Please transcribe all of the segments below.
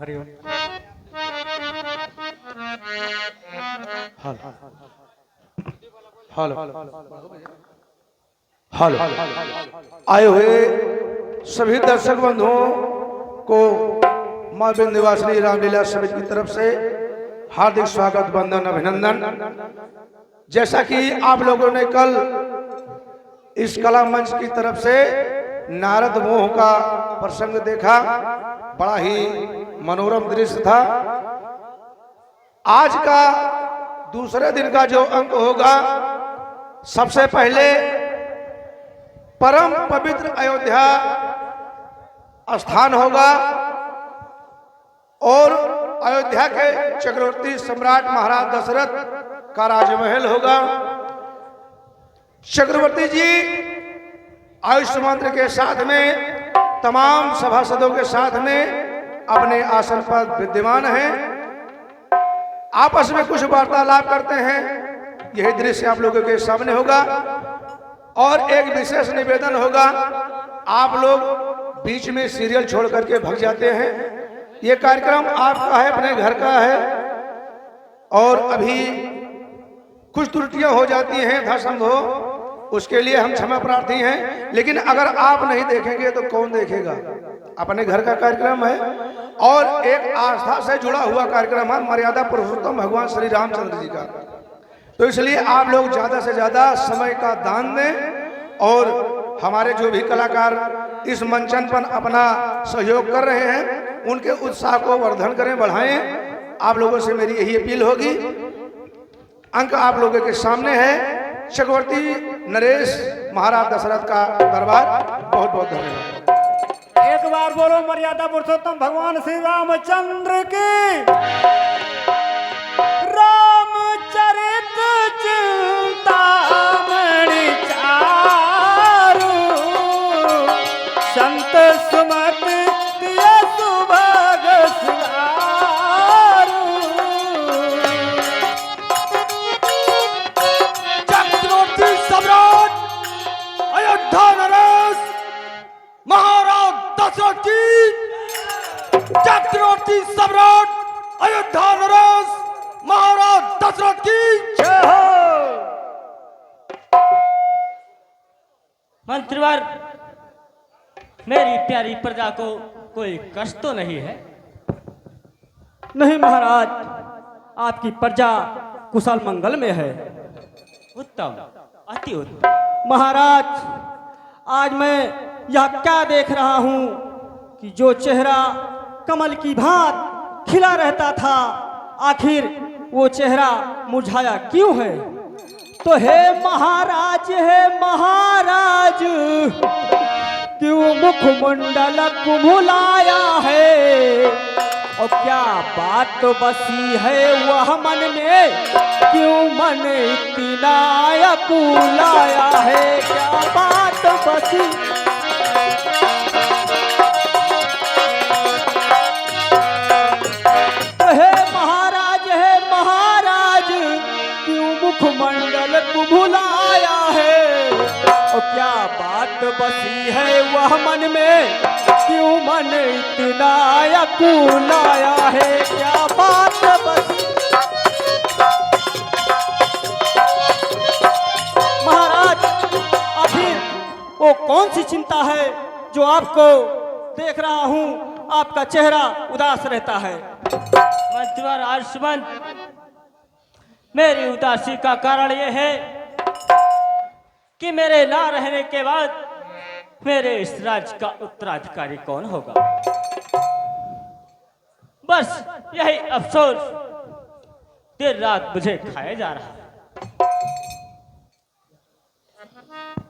Hariom. Hello hello hello. आए हुए सभी दर्शक बंधुओं को मां विंध्यवासिनी रामलीला समिति की तरफ से हार्दिक स्वागत, वंदन, अभिनंदन। जैसा कि आप लोगों ने कल इस कला मंच की तरफ से नारद मोह का प्रसंग देखा, बड़ा ही मनोरम दृश्य था। आज का दूसरे दिन का जो अंक होगा, सबसे पहले परम पवित्र अयोध्या स्थान होगा और अयोध्या के चक्रवर्ती सम्राट महाराज दशरथ का राजमहल होगा। चक्रवर्ती जी आयुष्य मंत्र के साथ में तमाम सभासदों के साथ में अपने आसन पर विद्यमान हैं, आपस में कुछ वार्तालाप करते हैं। यही दृश्य आप लोगों के सामने होगा और एक विशेष निवेदन होगा, आप लोग बीच में सीरियल छोड़ करके भाग जाते हैं। ये कार्यक्रम आपका है, अपने घर का है और अभी कुछ त्रुटियां हो जाती हैं यथासंभव, उसके लिए हम क्षमा प्रार्थी हैं। लेकिन अगर आप नहीं देखेंगे तो कौन देखेगा? अपने घर का कार्यक्रम है और एक आस्था से जुड़ा हुआ कार्यक्रम है, मर्यादा पुरुषोत्तम भगवान श्री रामचंद्र जी का। तो इसलिए आप लोग ज्यादा से ज्यादा समय का दान दें और हमारे जो भी कलाकार इस मंचन पर अपना सहयोग कर रहे हैं, उनके उत्साह को वर्धन करें, बढ़ाएं। आप लोगों से मेरी यही अपील होगी। अंक आप लोगों के सामने है, चक्रवर्ती नरेश महाराज दशरथ का दरबार। बहुत बहुत धन्यवाद। एक बार बोलो मर्यादा पुरुषोत्तम भगवान श्री रामचंद्र की। रामचरित चिंतामणि चारु, संत सुमति प्रिय सुभग सुधारु। चक्रवर्ती सम्राट अयोध्या नरेश महाराज दशरथ की। चक्रवर्ती सम्राट अयोध्या नरेश महाराज दशरथ की जय हो। मंत्रीवर, मेरी प्यारी प्रजा को कोई कष्ट तो नहीं है? नहीं महाराज, आपकी प्रजा कुशल मंगल में है। उत्तम, अति उत्तम। महाराज, आज मैं यह क्या देख रहा हूं कि जो चेहरा कमल की भांत खिला रहता था, आखिर वो चेहरा मुरझाया क्यों है? तो हे महाराज क्यों मुखमंडल कुम्हलाया है? और क्या बात बसी है वह मन में, क्यों मन इतना अकुलाया है? क्या बात बसी? मुखमंडल को भुलाया है? और क्या बात बसी है वह मन में, क्यों मन इतना अकुलाया है? क्या बात बसी? महाराज, आखिर वो कौन सी चिंता है जो आपको देख रहा हूं आपका चेहरा उदास रहता है? मंत्रीवर आयुष्मान, मेरी उदासी का कारण यह है कि मेरे ना रहने के बाद मेरे इस राज्य का उत्तराधिकारी कौन होगा? बस यही अफसोस देर रात मुझे खाया जा रहा है।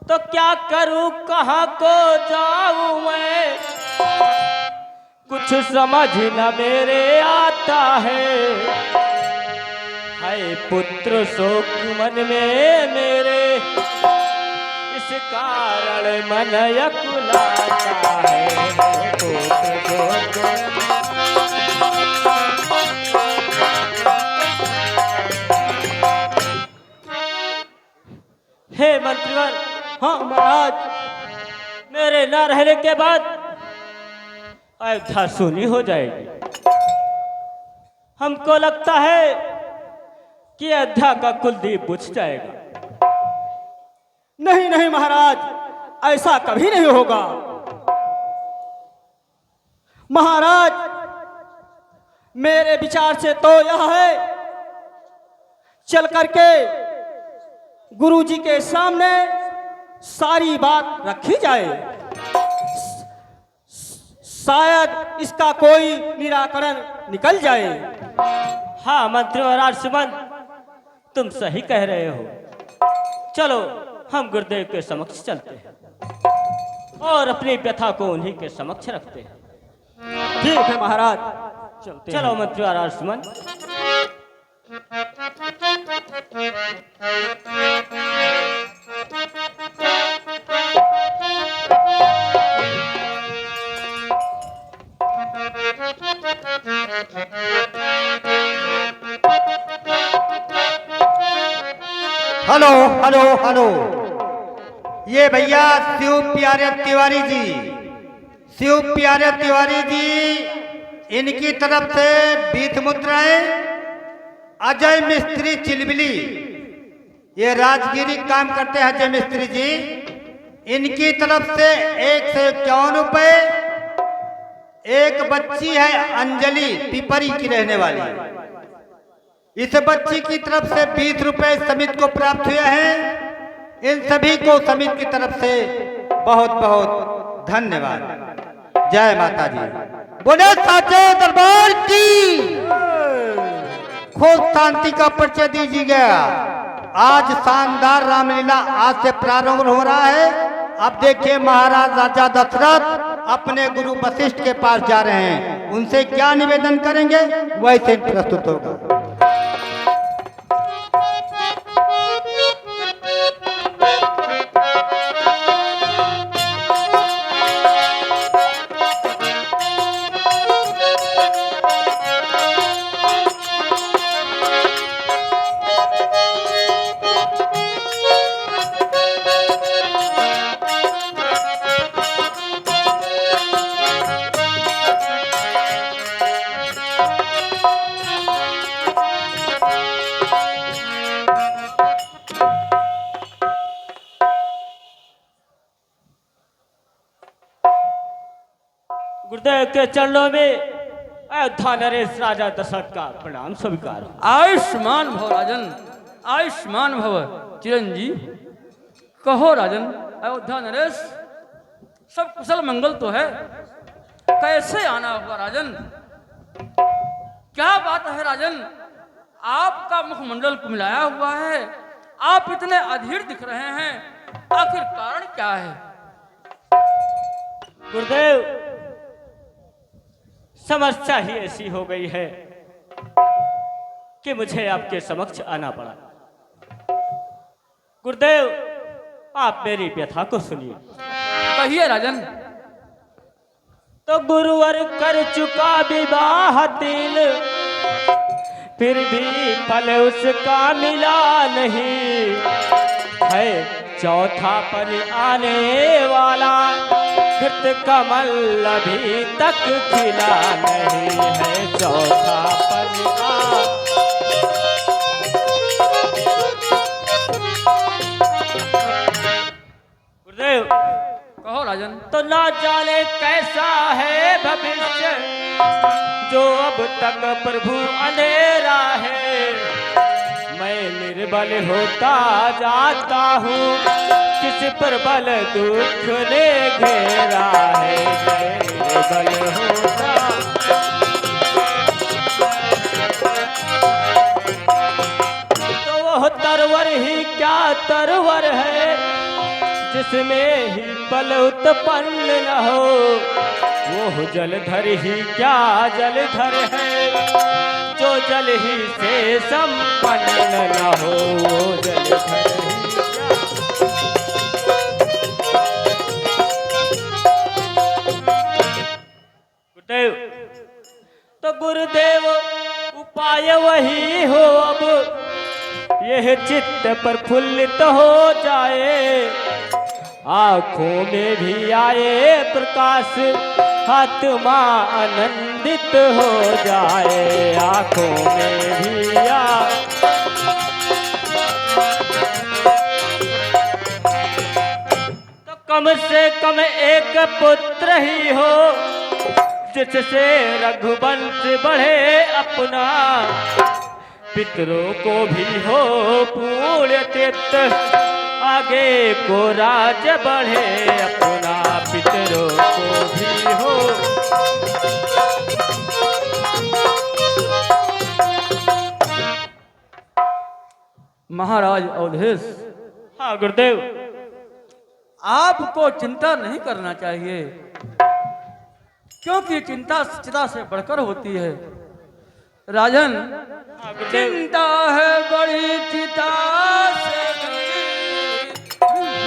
तो क्या करूं, कहां को जाऊं मैं, कुछ समझ न मेरे आता है। हाय पुत्र शोक मन में मेरे, इस कारण मन यकुलाता है। पुत्र शोक हे मंत्रीवर। हाँ महाराज, मेरे न रहने के बाद अयोध्या सुनी हो जाएगी। हमको लगता है कि अयोध्या का कुलदीप बुझ जाएगा। नहीं नहीं महाराज, ऐसा कभी नहीं होगा। महाराज, मेरे विचार से तो यह है, चल करके गुरुजी के सामने सारी बात रखी जाए, शायद इसका कोई निराकरण निकल जाए। हाँ मंत्रीवराज सुमन, तुम सही कह रहे हो। चलो हम गुरुदेव के समक्ष चलते हैं और अपनी व्यथा को उन्हीं के समक्ष रखते हैं। ठीक है महाराज, चलते चलो मंत्रीवराज सुमन। हेलो हेलो हेलो, ये भैया शिव प्यारे तिवारी जी, शिव प्यारे तिवारी जी, इनकी तरफ से 20 मुद्राएं। अजय मिस्त्री चिलबिली, ये राजगिरी काम करते हैं अजय मिस्त्री जी, इनकी तरफ से 151 रुपये। एक बच्ची है अंजलि, पिपरी की रहने वाली, इस बच्ची की तरफ से 20 रुपए समिति को प्राप्त हुए हैं। इन सभी को समिति की तरफ से बहुत बहुत धन्यवाद। जय माता दी। बोले साचे दरबार की खूब शांति का परिचय दीजिएगा। आज शानदार रामलीला आज से प्रारंभ हो रहा है। अब देखिए महाराज राजा दशरथ अपने गुरु वशिष्ठ के पास जा रहे हैं, उनसे क्या निवेदन करेंगे वैसे प्रस्तुत होगा। गुरुदेव के चरणों में अयोध्या नरेश राजा दशरथ का प्रणाम स्वीकार। आयुष्मान भव राजन, आयुष्मान भव चिरंजीव। कहो राजन, अयोध्या नरेश, सब कुशल मंगल तो है, कैसे आना हुआ राजन? क्या बात है राजन, आपका मुखमंडल कुमिलाया हुआ है, आप इतने अधीर दिख रहे हैं, आखिर कारण क्या है? गुरुदेव, समस्या ही ऐसी हो गई है कि मुझे आपके समक्ष आना पड़ा। गुरुदेव, आप मेरी व्यथा को सुनिए। कहिए राजन। तो गुरुवर कर चुका विवाह तिल, फिर भी फल उसका मिला नहीं है। चौथा पर आने वाला घृत कमल अभी तक खिला नहीं है। चौथा पर गुरुदेव, कहो राजन। तो ना जाने कैसा है भविष्य, जो अब तक प्रभु अंधेरा है। मैं निर्बल होता जाता हूँ, किस पर बल दुख ने घेरा है। मैं निर्बल होता, तो वह तरवर ही क्या तरवर है, जिसमें ही बल उत्पन्न न हो। वो जलधर ही क्या जलधर है, जो जल ही से संपन्न न हो। वो जलधर ही क्या। गुरुदेव, तो गुरुदेव उपाय वही हो, अब यह चित्त प्रफुल्लित हो जाए, आँखों में भी आए प्रकाश, आत्मा आनंदित हो जाए, आंखों में भी आ तो कम से कम एक पुत्र ही हो, जिससे रघुवंश बढ़े अपना, पितरों को भी हो पूर्ण तीर्थ, आगे को राज बढ़े अपना, पितरों को भी हो। महाराज अवधेश, हाँ गुरुदेव। आपको चिंता नहीं करना चाहिए, क्योंकि चिंता चिता से बढ़कर होती है। राजन, चिंता है बड़ी चिता से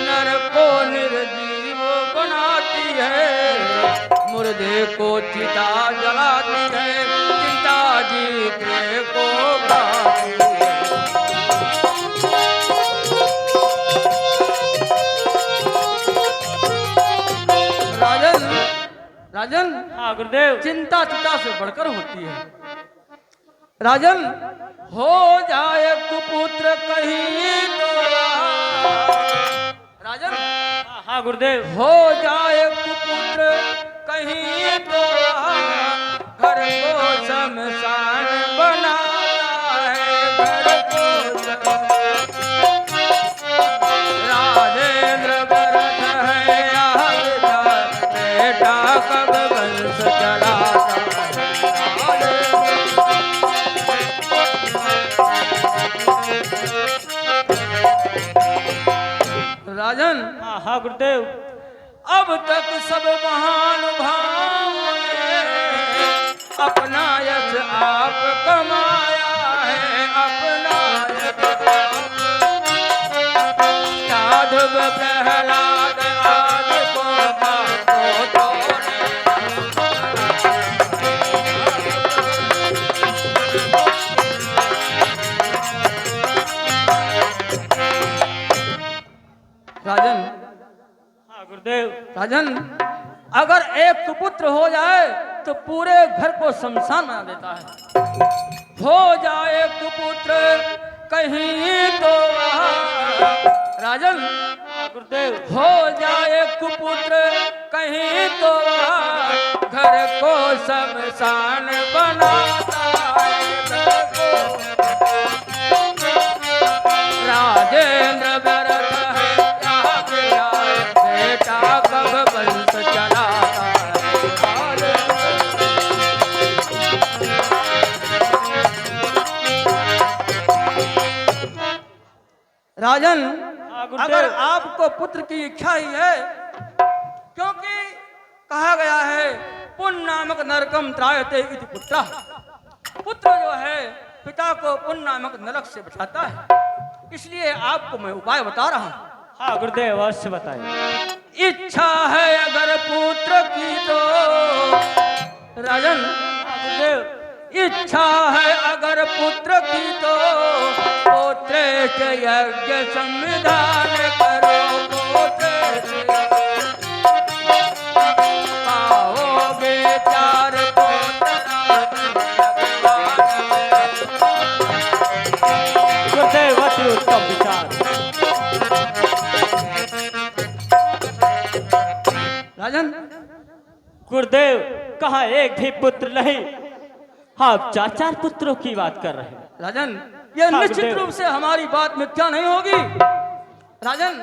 नर को निर्जीव बनाती है, मुर्दे को चिता जलाती है, चिंता जीते को भाती है। राजन, हाँ गुरुदेव। चिंता चिता से बढ़कर होती है। राजन, हो जाए कुपुत्र कहीं तो, राजन, हाँ गुरुदेव। हो जाए कुपुत्र कहीं तो, घर को शमशान बनाता है, घर को राजेंद्र भरत है बेटा, कब वंश चलाता है। राजन, हाँ गुरुदेव। अब तक सब महानुभावों ने अपना यश आप कमाया है, अपना साधु प्रहलाद आदि को राजन, हाँ गुरुदेव। राजन, अगर एक कुपुत्र हो जाए तो पूरे घर को शमशान बना देता है। हो जाए कुपुत्र कहीं तो राजन, गुरुदेव। हो जाए कुपुत्र कहीं तो घर को शमशान बनाता है, घर को राजेंद्र भरत है बेटा, कब वंश चलाता है। राजन, अगर आपको पुत्र की इच्छा ही है, क्योंकि कहा गया है पुण्य नामक नरकम त्रायते इति पुत्र, पुत्र जो है पिता को पुण्य नामक नरक से बचाता है, इसलिए आपको मैं उपाय बता रहा हूँ। हाँ गुरुदेव, अवश्य बताइए। इच्छा है अगर पुत्र की तो राजन, गुरुदेव। इच्छा है अगर पुत्र की तो पोत्रेष्ठ यज्ञ संविधान करो, पोत्रेष्ठ पाओगे चार गुरुदेव, अति उत्तम विचार। राजन, गुरुदेव, कहाँ एक भी पुत्र नहीं, आप चार चार पुत्रों की बात कर रहे हैं। राजन, यह हाँ, निश्चित गुरुदेव। रूप से हमारी बात मिथ्या नहीं होगी। राजन,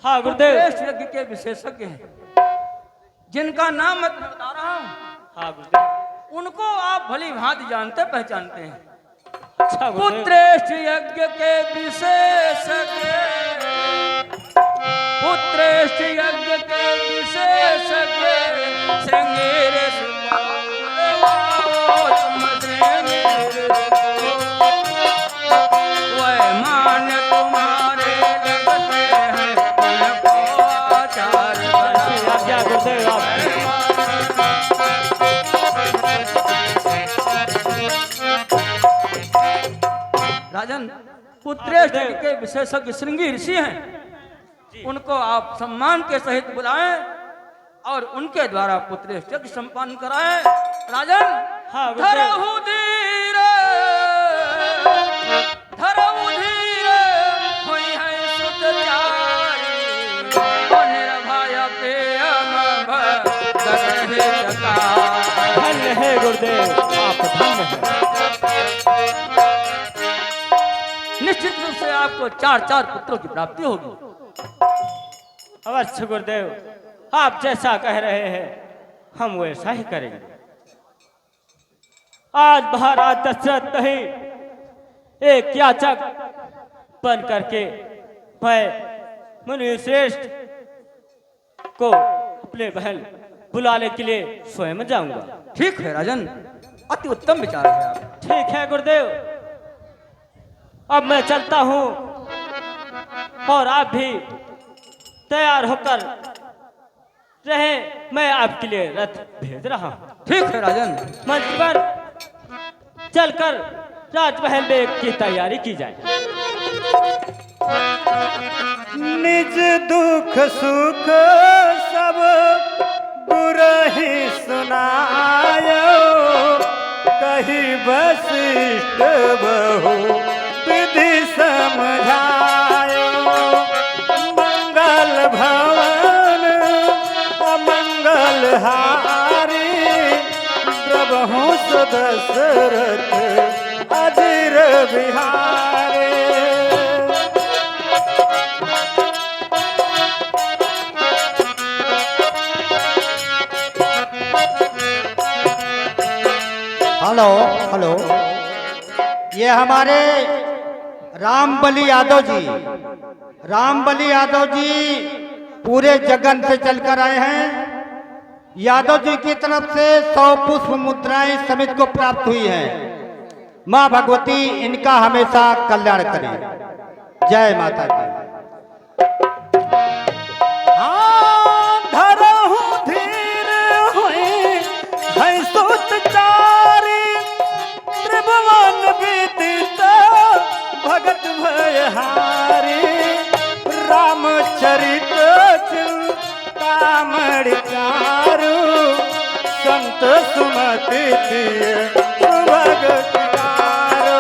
हाँ गुरुदेव। श्रेष्ठ यज्ञ के विशेषज्ञ हैं, जिनका नाम मैं तुम्हें बता रहा हूँ, हाँ गुरुदेव। उनको आप भली भांति जानते पहचानते हैं। अच्छा गुरुदेव। पुत्रेष्ठ यज्ञ के विशेषज्ञ, पुत्रेष्ठ यज्ञ के विशेषज्ञ, श्रृंगेर वह मान तुम्हारे लगते हैं, उनको आचार्य आज्ञा गुरुदेव आप। राजन, पुत्रेष्ठ के विशेषज्ञ श्रृंगी ऋषि हैं, उनको आप सम्मान के सहित बुलाएं और उनके द्वारा पुत्र यज्ञ संपन्न कराए। राजन, हाँ, गुरुदेव। धरहु धीरे, धरहु धीरे, होई है सुत चारी, ओ निर्भय प्रेम भगत हितकारी। धन्य है गुरुदेव, आप धन्य है। निश्चित रूप से आपको 4 पुत्रों की प्राप्ति होगी। अवश्य गुरुदेव, आप जैसा कह रहे हैं हम वैसा ही करेंगे। आज महाराज दशरथ नहीं, एक याचक बन करके मैं मुनि श्रेष्ठ को अपने बहन बुलाने के लिए स्वयं जाऊंगा। ठीक है राजन, अति उत्तम विचार है आप। ठीक है गुरुदेव, अब मैं चलता हूँ और आप भी तैयार होकर रहे, मैं आपके लिए रथ भेज रहा हूँ। ठीक है राजन। मंत्री चलकर राजमहल में की तैयारी की जाए। निज दुख सुख सब गुरहि सुनायो, कही वशिष्ठ बहु विधि समझायो। मंगल भवन अमंगल हारी, द्रवहु दशरथ अजिर बिहारी। हेलो हेलो, ये हमारे रामबली यादव जी, रामबली यादव जी पूरे जगन से चलकर आए हैं। यादव जी की तरफ से 100 पुष्प मुद्राएं समिति को प्राप्त हुई हैं। माँ भगवती इनका हमेशा कल्याण करें। जय माता दी। हाँ, धरहु धीर हुई है सुत चारी, त्रिभुवन विदित भगत भयहारी। रामचरित चिंतामणि चारु, संत सुमति दिए भगत चारो।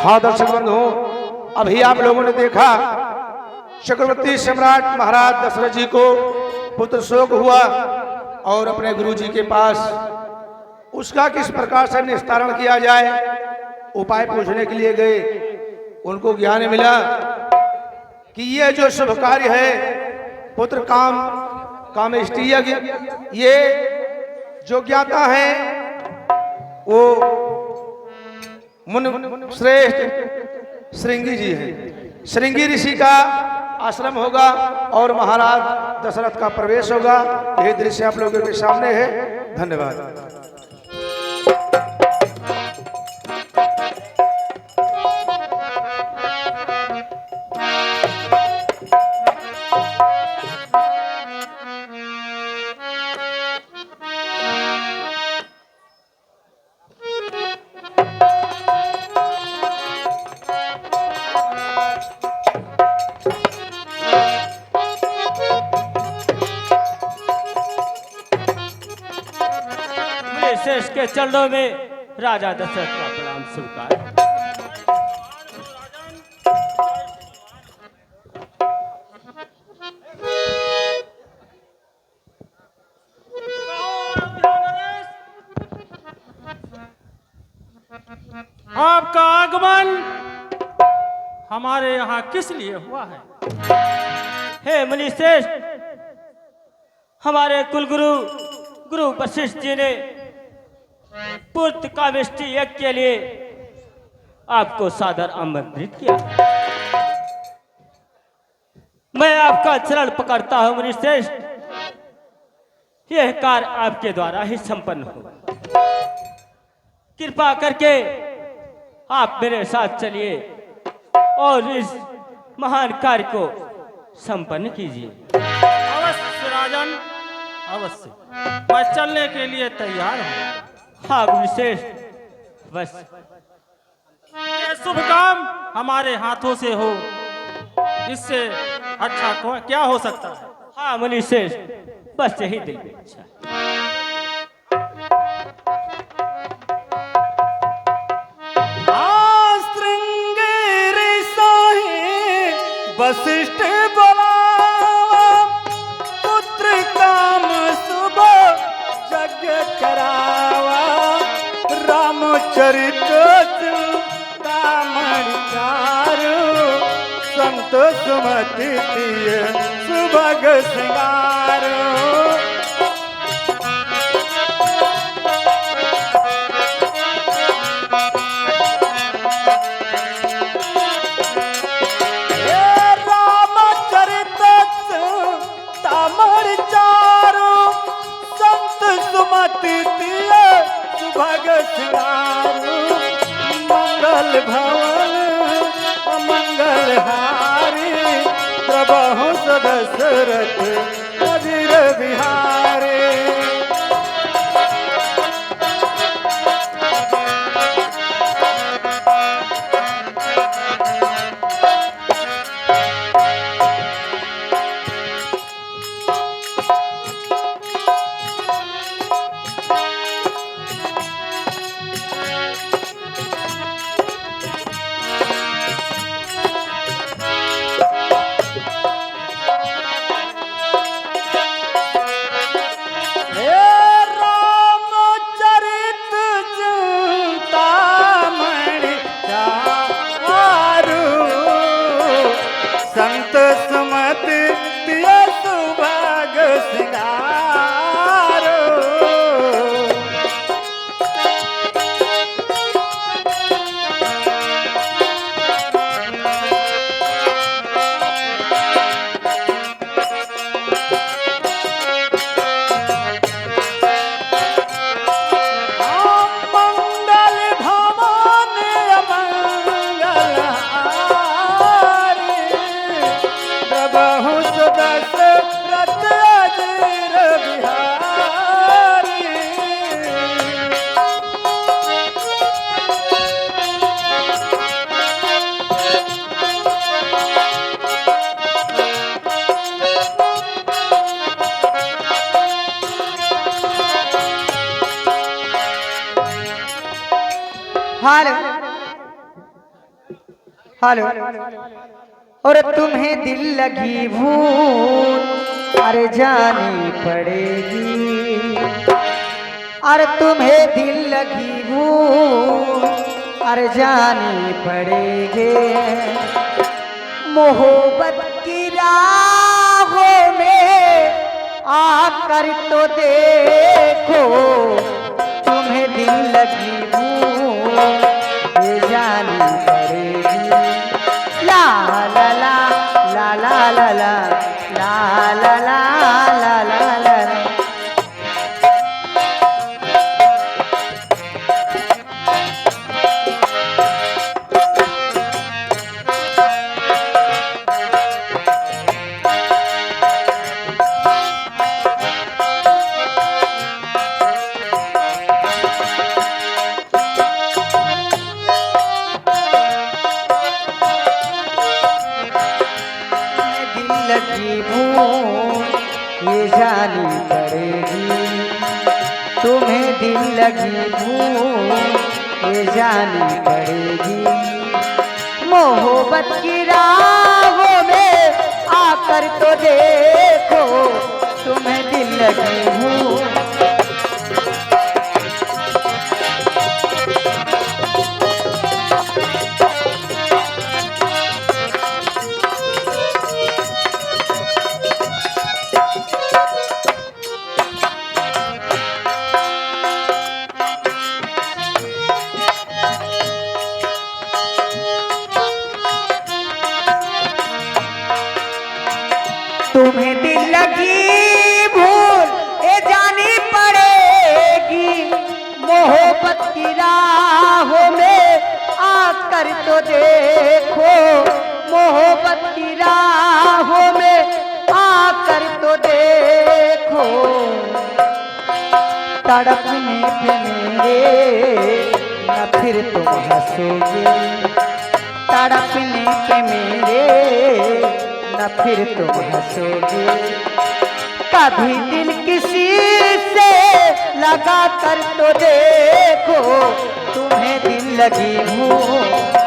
हाँ दर्शक बंधु, अभी आप लोगों ने देखा चक्रवर्ती सम्राट महाराज दशरथ जी को पुत्र शोक हुआ और अपने गुरु जी के पास उसका किस प्रकार से निस्तारण किया जाए उपाय पूछने के लिए गए। उनको ज्ञान मिला कि ये जो शुभ कार्य है पुत्र कामेष्टि यज्ञ, ये जो ज्ञाता है वो मुनि श्रेष्ठ श्रृंगी जी हैं। श्रृंगी ऋषि का आश्रम होगा और महाराज दशरथ का प्रवेश होगा। यह दृश्य आप लोगों के सामने है। धन्यवाद। श्रेष्ठ के चरणों में राजा दशरथ का प्रणाम स्वीकार। आपका आगमन हमारे यहाँ किस लिए हुआ है? हे मुनि श्रेष्ठ, हमारे कुलगुरु गुरु वशिष्ठ जी ने पुत्र कामेष्टि यज्ञ के लिए आपको सादर आमंत्रित किया। मैं आपका चरण पकड़ता हूं मुनि श्रेष्ठ, यह कार्य आपके द्वारा ही संपन्न हो। कृपा करके आप मेरे साथ चलिए और इस महान कार्य को संपन्न कीजिए। अवश्य राजन, अवश्य मैं चलने के लिए तैयार हूँ। हाँ गुरुश्रेष्ठ, बस ये शुभ काम हमारे हाथों से हो, इससे अच्छा क्या हो सकता है। हाँ मुनिश्रेष्ठ, बस यही दिल में इच्छा है। श्रृंगेरी साहे वशिष्ठ बोलावा, पुत्र काम शुभ यज्ञ करावा, रामचरित चिंतामणि चारु, संत सुमति प्रिय सुभग सिंगारो। मंगल भवन मंगल हारी, प्रभु सदशरथ अजीर बिहारी। हेलो हेलो, और तुम्हें दिल लगी भूल, अरे जानी पड़ेगी, अरे तुम्हें दिल लगी भूल, अरे जानी पड़ेगी। मोहब्बत की राहों में आकर तो देखो, तुम्हें दिल लगी भूल, ये जानी पड़ेगी। ला ला ला ला ला ला ला ला ला ला ला ला। लगी भूल, ये जानी पड़ेगी, तुम्हें दिल लगी भूल, ये जानी पड़ेगी। मोहब्बत की राहों में आकर तो देखो, तुम्हें दिल लगी भूल। तुम्हें दिल लगी भूल, ये जानी पड़ेगी, मोहब्बत की राहों में आकर तो देखो, मोहब्बत की राहों में आकर तो देखो। तड़पने पे मेरे न फिर तुम हंसोगे, तड़पने पे मेरे न फिर तुम हंसोगे। कभी दिल किसी से लगा कर तो देखो, तुम्हें दिल लगी हो